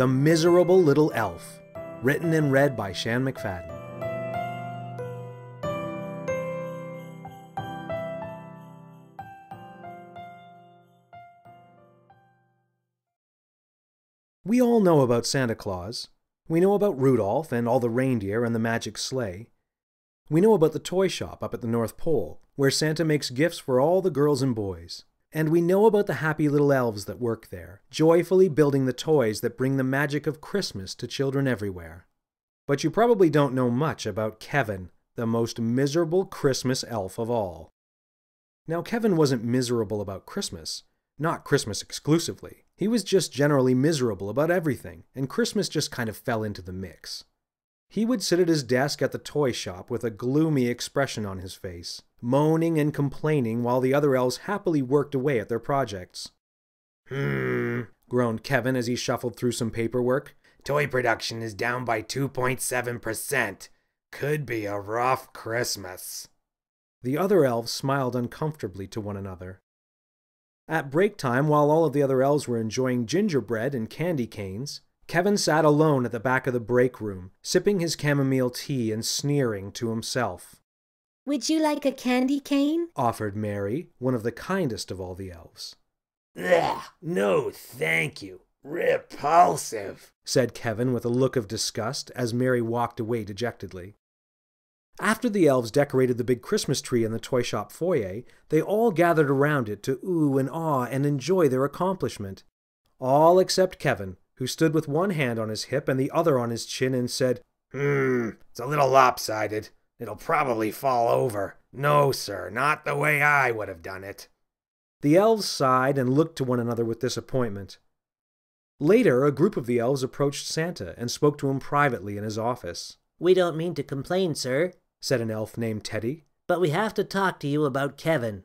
The Miserable Little Elf, written and read by Shan McFadden. We all know about Santa Claus. We know about Rudolph and all the reindeer and the magic sleigh. We know about the toy shop up at the North Pole, where Santa makes gifts for all the girls and boys. And we know about the happy little elves that work there, joyfully building the toys that bring the magic of Christmas to children everywhere. But you probably don't know much about Kevin, the most miserable Christmas elf of all. Now, Kevin wasn't miserable about Christmas, not Christmas exclusively. He was just generally miserable about everything, and Christmas just kind of fell into the mix. He would sit at his desk at the toy shop with a gloomy expression on his face, moaning and complaining while the other elves happily worked away at their projects. Groaned Kevin as he shuffled through some paperwork. Toy production is down by 2.7%. Could be a rough Christmas. The other elves smiled uncomfortably to one another. At break time, while all of the other elves were enjoying gingerbread and candy canes, Kevin sat alone at the back of the break room, sipping his chamomile tea and sneering to himself. "Would you like a candy cane?" offered Mary, one of the kindest of all the elves. Ugh, no, thank you. Repulsive, said Kevin with a look of disgust as Mary walked away dejectedly. After the elves decorated the big Christmas tree in the toy shop foyer, they all gathered around it to ooh and ah and enjoy their accomplishment. All except Kevin, who stood with one hand on his hip and the other on his chin and said, It's a little lopsided. It'll probably fall over. No, sir, not the way I would have done it. The elves sighed and looked to one another with disappointment. Later, a group of the elves approached Santa and spoke to him privately in his office. "We don't mean to complain, sir," said an elf named Teddy, "but we have to talk to you about Kevin."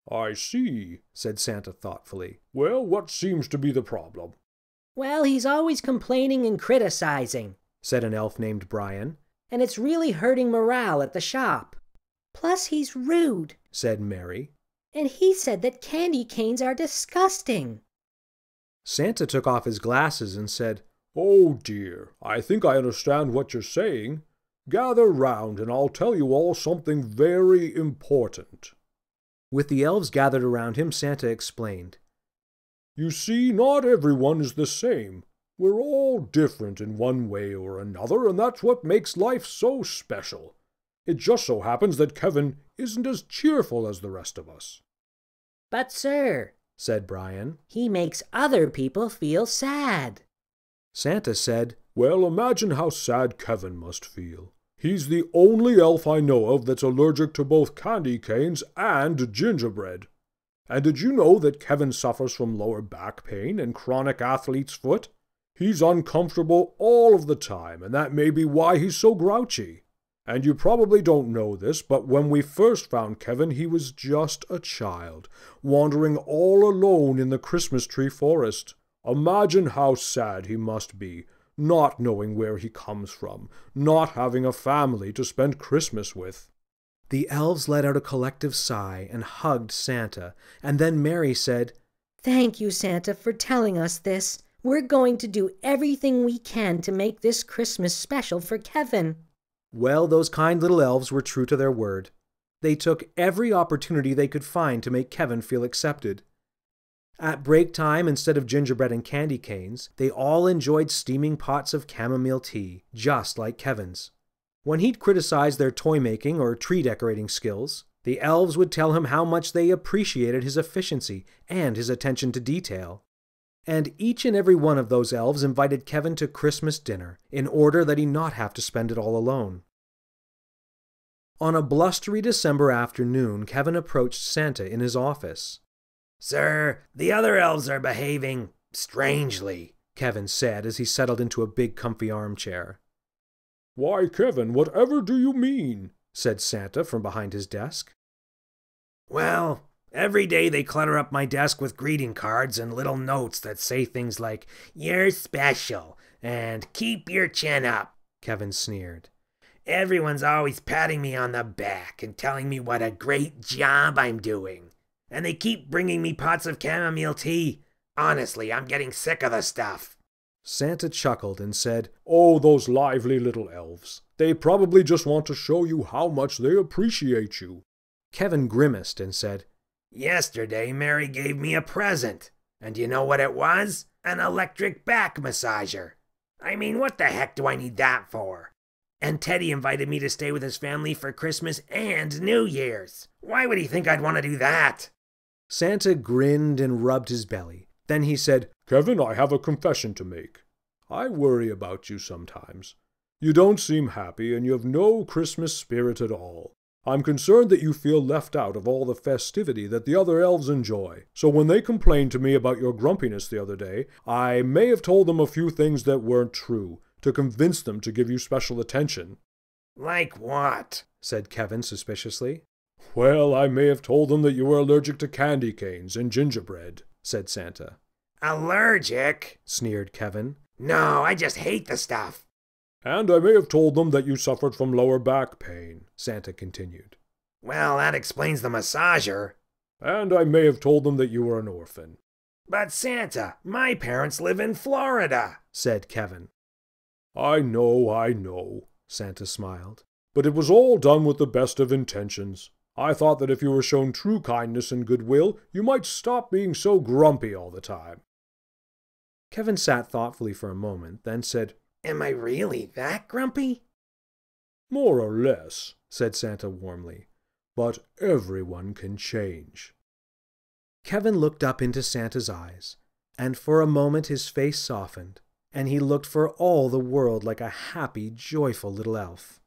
"I see," said Santa thoughtfully. "Well, what seems to be the problem?" "Well, he's always complaining and criticizing," said an elf named Brian. "And it's really hurting morale at the shop." "Plus he's rude," said Mary. "and he said that candy canes are disgusting." Santa took off his glasses and said, "Oh dear, I think I understand what you're saying. Gather round and I'll tell you all something very important." With the elves gathered around him, Santa explained. "You see, not everyone is the same. We're all different in one way or another, and that's what makes life so special. It just so happens that Kevin isn't as cheerful as the rest of us." "But, sir," said Brian, "he makes other people feel sad." Santa said, "Well, imagine how sad Kevin must feel. He's the only elf I know of that's allergic to both candy canes and gingerbread. And did you know that Kevin suffers from lower back pain and chronic athlete's foot? He's uncomfortable all of the time, and that may be why he's so grouchy. And you probably don't know this, but when we first found Kevin, he was just a child, wandering all alone in the Christmas tree forest. Imagine how sad he must be, not knowing where he comes from, not having a family to spend Christmas with." The elves let out a collective sigh and hugged Santa, and then Mary said, "Thank you, Santa, for telling us this. We're going to do everything we can to make this Christmas special for Kevin." Well, those kind little elves were true to their word. They took every opportunity they could find to make Kevin feel accepted. At break time, instead of gingerbread and candy canes, they all enjoyed steaming pots of chamomile tea, just like Kevin's. When he'd criticize their toy-making or tree decorating skills, the elves would tell him how much they appreciated his efficiency and his attention to detail. And each and every one of those elves invited Kevin to Christmas dinner, in order that he not have to spend it all alone. On a blustery December afternoon, Kevin approached Santa in his office. "Sir, the other elves are behaving strangely," Kevin said as he settled into a big comfy armchair. "Why, Kevin, whatever do you mean?" said Santa from behind his desk. "Well, every day they clutter up my desk with greeting cards and little notes that say things like, 'You're special,' and 'Keep your chin up,'" Kevin sneered. "Everyone's always patting me on the back and telling me what a great job I'm doing. And they keep bringing me pots of chamomile tea. Honestly, I'm getting sick of the stuff." Santa chuckled and said, "Oh, those lively little elves. They probably just want to show you how much they appreciate you." Kevin grimaced and said, Yesterday, Mary gave me a present. And you know what it was? An electric back massager. I mean, what the heck do I need that for? And Teddy invited me to stay with his family for Christmas and New Year's. Why would he think I'd want to do that? Santa grinned and rubbed his belly. Then he said, "Kevin, I have a confession to make. I worry about you sometimes. You don't seem happy and you have no Christmas spirit at all. I'm concerned that you feel left out of all the festivity that the other elves enjoy. So when they complained to me about your grumpiness the other day, I may have told them a few things that weren't true, to convince them to give you special attention." Like what? said Kevin suspiciously. "Well, I may have told them that you were allergic to candy canes and gingerbread," said Santa. Allergic? Sneered Kevin. No, I just hate the stuff. "And I may have told them that you suffered from lower back pain," Santa continued. Well, that explains the massager. "And I may have told them that you were an orphan." But Santa, my parents live in Florida, said Kevin. I know, Santa smiled. "But it was all done with the best of intentions. I thought that if you were shown true kindness and goodwill, you might stop being so grumpy all the time." Kevin sat thoughtfully for a moment, then said, Am I really that grumpy? "More or less," said Santa warmly. "But everyone can change." Kevin looked up into Santa's eyes, and for a moment his face softened, and he looked for all the world like a happy, joyful little elf.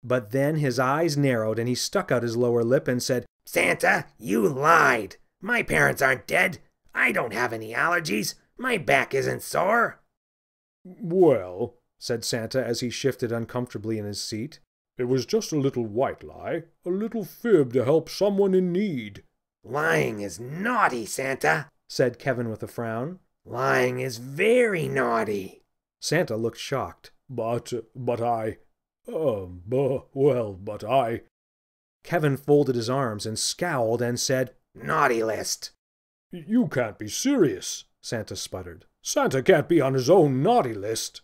But then his eyes narrowed and he stuck out his lower lip and said, Santa, you lied. My parents aren't dead. I don't have any allergies. My back isn't sore. "Well," said Santa as he shifted uncomfortably in his seat, "it was just a little white lie, a little fib to help someone in need." Lying is naughty, Santa, said Kevin with a frown. Lying is very naughty. Santa looked shocked. But I... Kevin folded his arms and scowled and said, Naughty list. "You can't be serious," Santa sputtered. "Santa can't be on his own naughty list."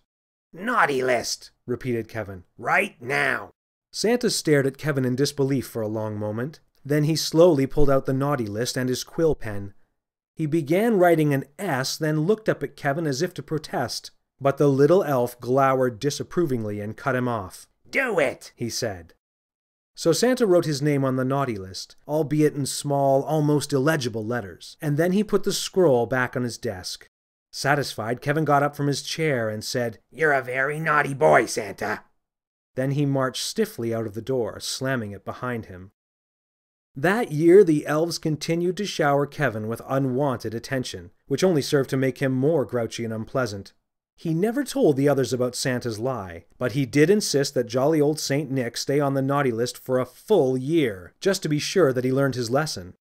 Naughty list, repeated Kevin. Right now. Santa stared at Kevin in disbelief for a long moment. Then he slowly pulled out the naughty list and his quill pen. He began writing an S, then looked up at Kevin as if to protest. But the little elf glowered disapprovingly and cut him off. Do it, he said. So Santa wrote his name on the naughty list, albeit in small, almost illegible letters, and then he put the scroll back on his desk. Satisfied, Kevin got up from his chair and said, You're a very naughty boy, Santa. Then he marched stiffly out of the door, slamming it behind him. That year, the elves continued to shower Kevin with unwanted attention, which only served to make him more grouchy and unpleasant. He never told the others about Santa's lie, but he did insist that jolly old Saint Nick stay on the naughty list for a full year, just to be sure that he learned his lesson.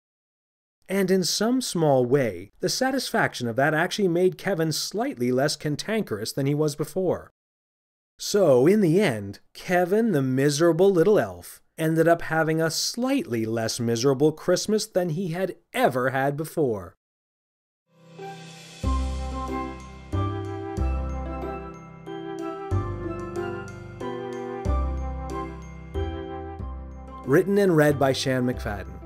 And in some small way, the satisfaction of that actually made Kevin slightly less cantankerous than he was before. So, in the end, Kevin, the miserable little elf, ended up having a slightly less miserable Christmas than he had ever had before. Written and read by Shan McFadden.